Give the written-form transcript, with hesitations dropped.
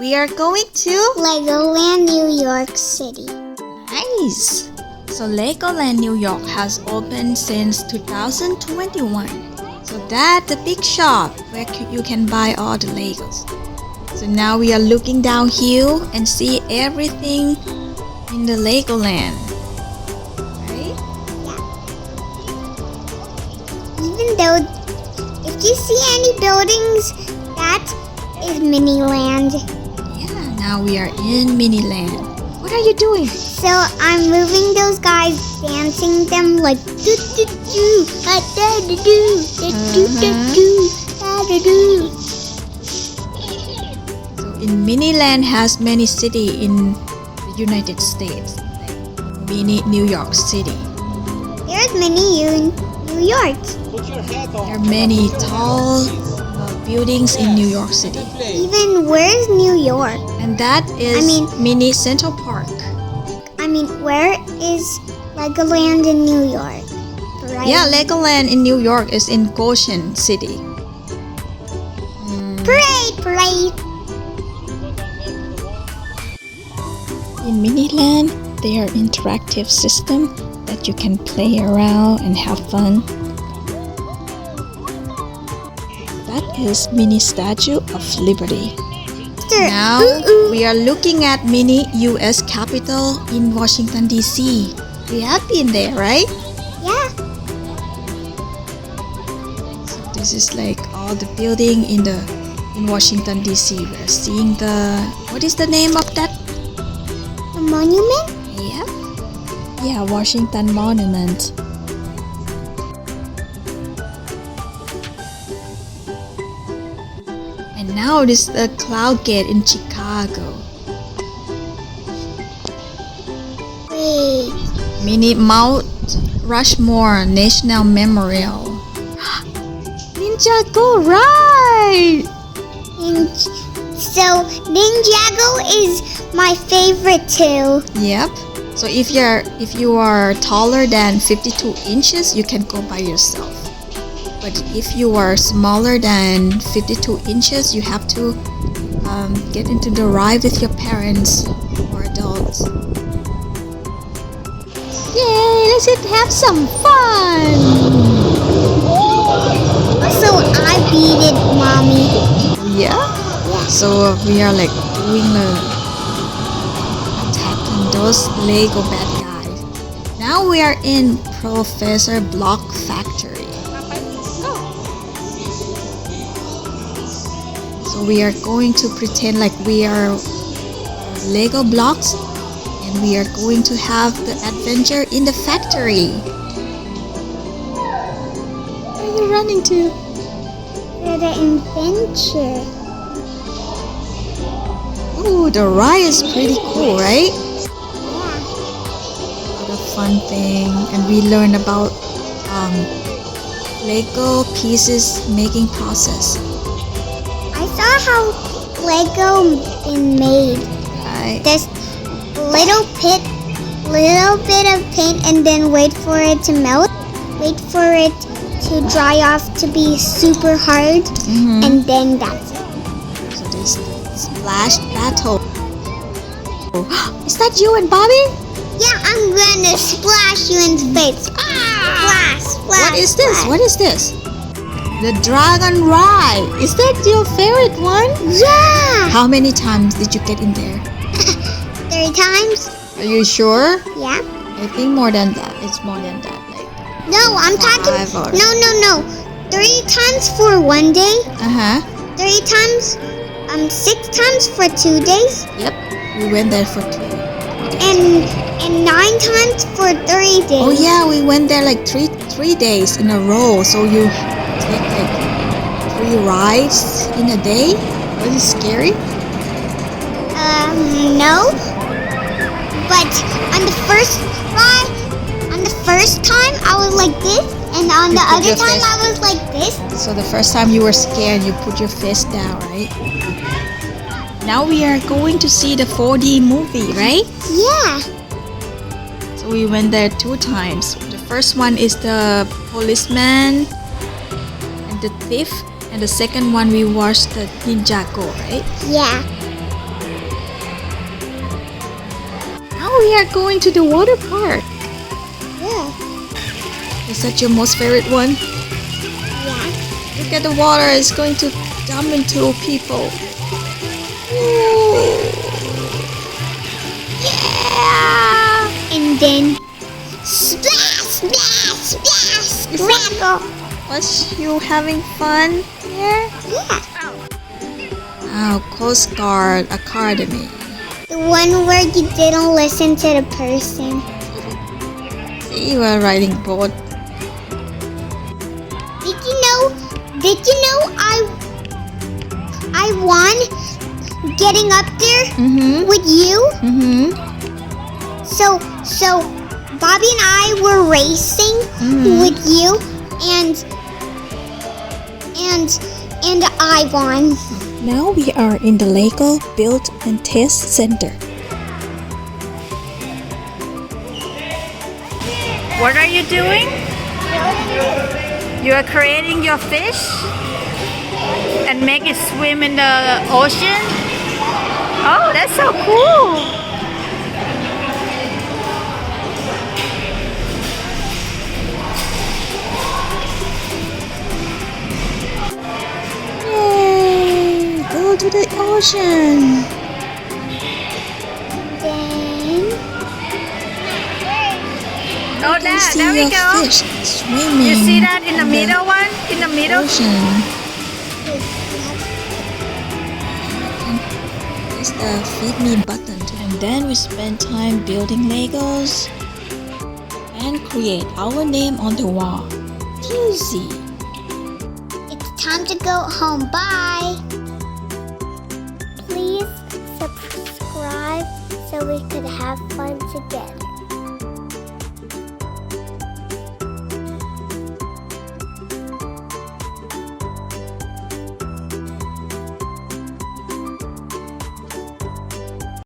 We are going to LEGOLAND New York City. Nice! So LEGOLAND New York has opened since 2021. So that's the big shop where you can buy all the Legos. So now we are looking down here and see everything in the LEGOLAND. Right? Even though if you see any buildings, that is Miniland. Yeah, now we are in Miniland. What are you doing? So I'm moving those guys, dancing them like do do do, da da do do, da do da do, da da do. So in Miniland has many cities in the United States, like mini New York City. There's mini New York. There are many tall buildings in New York City. Even where's New York? And that is mini Central Park. Where is LEGOLAND in New York? Right? Yeah, LEGOLAND in New York is in Goshen City. Parade! In Miniland, there are interactive systems that you can play around and have fun. That is mini Statue of Liberty. Now we are looking at mini US Capitol in Washington DC. We have been there, right? Yeah. So this is like all the building in Washington DC. We're seeing what is the name of that? The monument? Yeah, Washington Monument. And now this is the Cloud Gate in Chicago. Wait. Mini Mount Rushmore National Memorial. Ninjago, right? So Ninjago is my favorite too. Yep. So if you are taller than 52 inches, you can go by yourself. But if you are smaller than 52 inches, you have to get into the ride with your parents or adults. Yay! Let's have some fun! So I beat it, Mommy. Yeah? So we are like doing attacking those Lego bad guys. Now we are in Professor Block Factory. So we are going to pretend like we are Lego blocks and we are going to have the adventure in the factory. Where are you running to? For the adventure. Ooh, the ride is pretty cool, right? Yeah. A lot of fun thing, and we learn about Lego pieces making process. I saw how Lego been made. Right. This little bit of paint, and then wait for it to melt. Wait for it to dry off to be super hard, and then that's it. So this splash battle. Is that you and Bobby? Yeah, I'm gonna splash you in the face. Splash! What is this? What is this? The Dragon Ride. Is that your favorite one? Yeah! How many times did you get in there? 3 times? Are you sure? Yeah. I think more than that. It's more than that. No, I'm talking. No. 3 times for 1 day. 3 times. 6 times for 2 days. Yep. We went there for 2. And 9 times for 3 days. Oh yeah, we went there like three days in a row. So you take like 3 rides in a day. Was it scary? No. But on the first time I was like this, and on the other time I was like this. So the first time you were scared, you put your fist down, right? Now we are going to see the 4D movie, right? Yeah. So we went there 2 times. The first one is the policeman and the thief, and the second one we watched the Ninjago, right? Yeah. we are going to the water park. Yeah. Is that your most favorite one? Yeah. Look at the water. It's going to dump into people. Ooh. Yeah! And then splash, splash, splash, splash. Was you having fun here? Yeah. Oh, Coast Guard Academy. The one where you didn't listen to the person. See, you were riding boat. Did you know I won getting up there with you? So Bobby and I were racing with you and I won. Now we are in the Lego Build and Test Center. What are you doing? You are creating your fish and make it swim in the ocean? Oh, that's so cool! Yay! Go to the ocean! Then Oh, there we go. Fish swimming. You see that in the middle one? In the middle? Ocean. It's the feed me button. And then we spend time building Legos and create our name on the wall. Tilzy. it's time to go home. Bye. Please subscribe so we could have fun together.